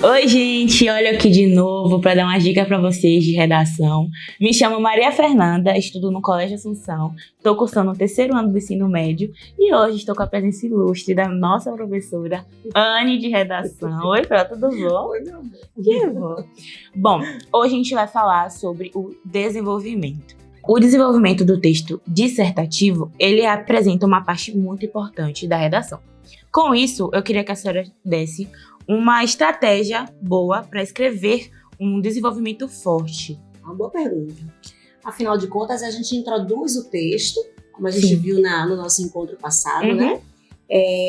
Oi, gente, olha aqui de novo para dar umas dicas para vocês de redação. Me chamo Maria Fernanda, estudo no Colégio Assunção, estou cursando o 3º ano do ensino médio e hoje estou com a presença ilustre da nossa professora Anne de redação. Oi, Fran, tudo bom? Oi, meu amor. Que bom. Bom, hoje a gente vai falar sobre o desenvolvimento. O desenvolvimento do texto dissertativo, ele apresenta uma parte muito importante da redação. Com isso, eu queria que a senhora desse uma estratégia boa para escrever um desenvolvimento forte. Uma boa pergunta. Afinal de contas, a gente introduz o texto, como a gente viu no nosso encontro passado, né?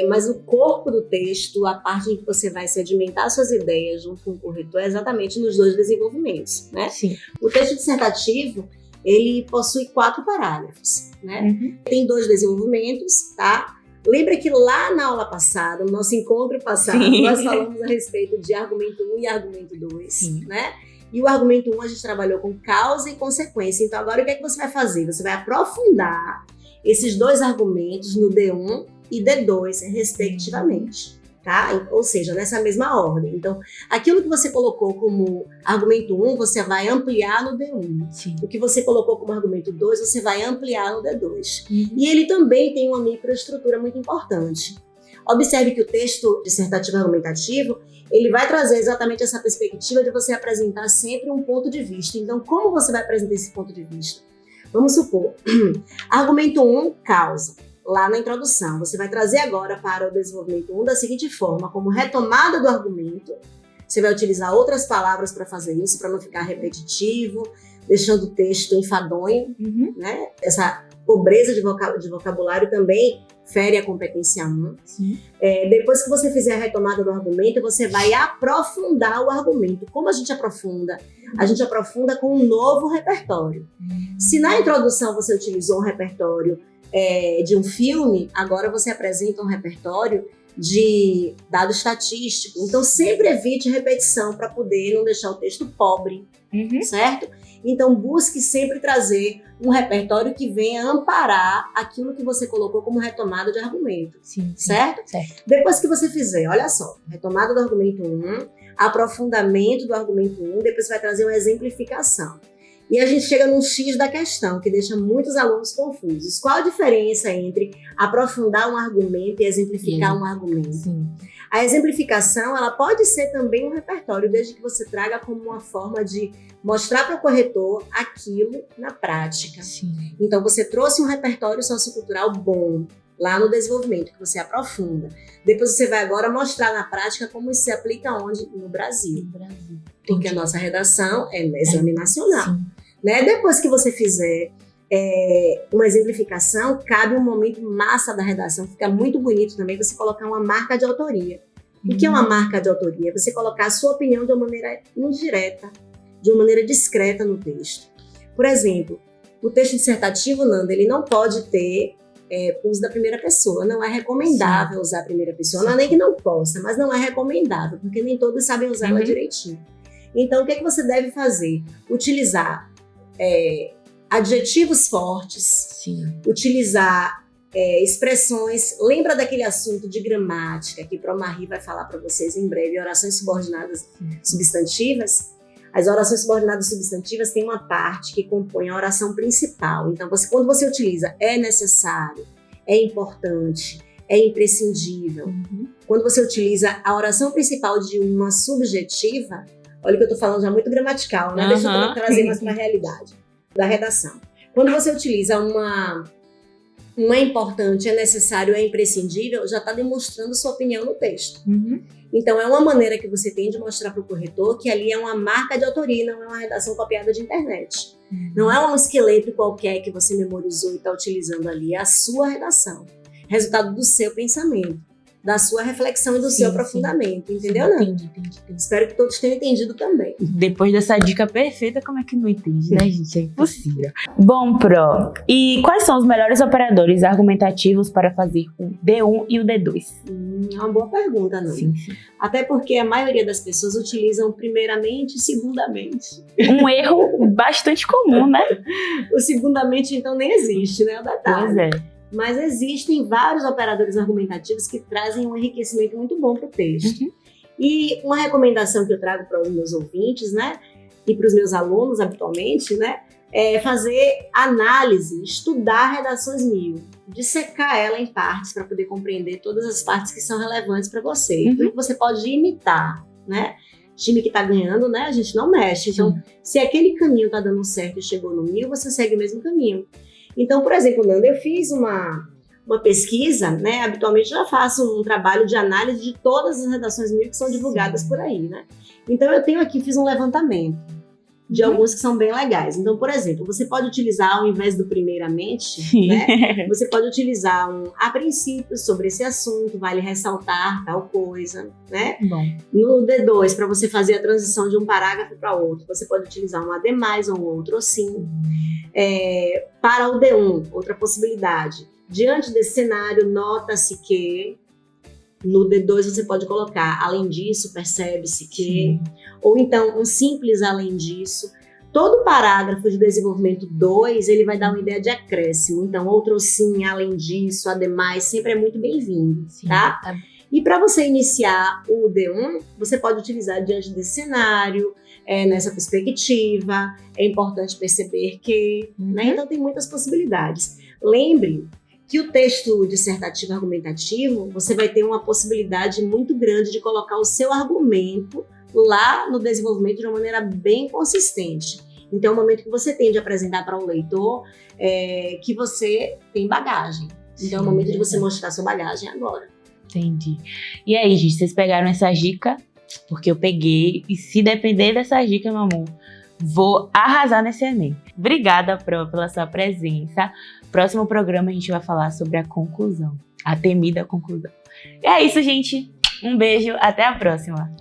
Mas o corpo do texto, a parte em que você vai sedimentar suas ideias junto com o corretor, é exatamente nos 2 desenvolvimentos, né? Sim. O texto dissertativo, ele possui 4 parágrafos, né? Tem 2 desenvolvimentos, tá? Lembra que lá na aula passada, no nosso encontro passado, nós falamos a respeito de argumento 1 e argumento 2, né? E o argumento 1 a gente trabalhou com causa e consequência. Então agora o que é que você vai fazer? Você vai aprofundar esses 2 argumentos no D1 e D2, respectivamente, tá? Ou seja, nessa mesma ordem. Então, aquilo que você colocou como argumento 1, você vai ampliar no D1. Sim. O que você colocou como argumento 2, você vai ampliar no D2. E ele também tem uma microestrutura muito importante. Observe que o texto dissertativo argumentativo, ele vai trazer exatamente essa perspectiva de você apresentar sempre um ponto de vista. Então, como você vai apresentar esse ponto de vista? Vamos supor, argumento 1, causa. Lá na introdução, você vai trazer agora para o desenvolvimento 1 da seguinte forma, como retomada do argumento, você vai utilizar outras palavras para fazer isso, para não ficar repetitivo, deixando o texto enfadonho, né? Essa pobreza de vocabulário também fere a competência 1. Depois que você fizer a retomada do argumento, você vai aprofundar o argumento. Como a gente aprofunda? A gente aprofunda com um novo repertório. Se na introdução você utilizou um repertório de um filme, agora você apresenta um repertório de dado estatístico. Então, sempre evite repetição para poder não deixar o texto pobre, certo? Então, busque sempre trazer um repertório que venha amparar aquilo que você colocou como retomada de argumento, certo? Depois que você fizer, olha só, retomada do argumento 1, aprofundamento do argumento 1, depois você vai trazer uma exemplificação. E a gente chega num X da questão, que deixa muitos alunos confusos. Qual a diferença entre aprofundar um argumento e exemplificar um argumento? A exemplificação, ela pode ser também um repertório, desde que você traga como uma forma de mostrar para o corretor aquilo na prática. Então, você trouxe um repertório sociocultural bom lá no desenvolvimento, que você aprofunda. Depois você vai agora mostrar na prática como isso se aplica onde? No Brasil. Porque a nossa redação é exame nacional. Né? Depois que você fizer uma exemplificação, cabe um momento massa da redação, fica muito bonito também você colocar uma marca de autoria. O que é uma marca de autoria? Você colocar a sua opinião de uma maneira indireta, de uma maneira discreta no texto. Por exemplo, o texto dissertativo, Nanda, ele não pode ter uso da primeira pessoa. Não é recomendável usar a primeira pessoa. Não é nem que não possa, mas não é recomendável, porque nem todos sabem usar ela direitinho. Então, o que é que você deve fazer? Utilizar adjetivos fortes, utilizar expressões. Lembra daquele assunto de gramática que Promari vai falar para vocês em breve, orações subordinadas substantivas? As orações subordinadas substantivas têm uma parte que compõe a oração principal. Então, quando você utiliza é necessário, é importante, é imprescindível. Quando você utiliza a oração principal de uma subjetiva, olha que eu estou falando já muito gramatical, né? Deixa eu trazer mais para a realidade da redação. Quando você utiliza uma é importante, é necessário, é imprescindível, já está demonstrando sua opinião no texto. Então, é uma maneira que você tem de mostrar para o corretor que ali é uma marca de autoria, não é uma redação copiada de internet. Não é um esqueleto qualquer que você memorizou e está utilizando ali, é a sua redação. Resultado do seu pensamento, da sua reflexão e do seu aprofundamento, entendeu? Não? Entendi. Espero que todos tenham entendido também. Depois dessa dica perfeita, como é que não entende, né, gente? É impossível. Bom, Pro, e quais são os melhores operadores argumentativos para fazer o D1 e o D2? É uma boa pergunta, não? Até porque a maioria das pessoas utilizam primeiramente e segundamente. Um erro bastante comum, né? O segundamente, então, nem existe, né? O detalhe. Pois é. Mas existem vários operadores argumentativos que trazem um enriquecimento muito bom para o texto. E uma recomendação que eu trago para os meus ouvintes, né, e para os meus alunos habitualmente, né, é fazer análise, estudar redações 1000, dissecar ela em partes para poder compreender todas as partes que são relevantes para você. Então, você pode imitar, né? Time que está ganhando, né? A gente não mexe. Então, se aquele caminho está dando certo e chegou no 1000, você segue o mesmo caminho. Então, por exemplo, Nanda, eu fiz uma pesquisa, né? Habitualmente eu já faço um trabalho de análise de todas as redações 1000 que são divulgadas por aí, né? Então, eu tenho aqui, fiz um levantamento de alguns que são bem legais. Então, por exemplo, você pode utilizar, ao invés do primeiramente, né? Você pode utilizar a princípio sobre esse assunto, vale ressaltar tal coisa, né? Bom. No D2, para você fazer a transição de um parágrafo para outro, você pode utilizar um ademais ou um outro sim. Para o D1, outra possibilidade. Diante desse cenário, nota-se que... No D2 você pode colocar, além disso, percebe-se que... Ou então, um simples além disso. Todo parágrafo de desenvolvimento 2, ele vai dar uma ideia de acréscimo. Então, outro sim, além disso, ademais, sempre é muito bem-vindo, tá? E para você iniciar o D1, você pode utilizar diante desse cenário, nessa perspectiva. É importante perceber que... né? Então, tem muitas possibilidades. Lembre que o texto dissertativo argumentativo, você vai ter uma possibilidade muito grande de colocar o seu argumento lá no desenvolvimento de uma maneira bem consistente. Então, é o momento que você tem de apresentar para o leitor que você tem bagagem. Então, é o momento de você mostrar sua bagagem agora. Entendi. E aí, gente, vocês pegaram essa dica? Porque eu peguei, e se depender dessa dica, meu amor, vou arrasar nesse Enem. Obrigada, Pro, pela sua presença. Próximo programa a gente vai falar sobre a conclusão, a temida conclusão. E é isso, gente. Um beijo, até a próxima.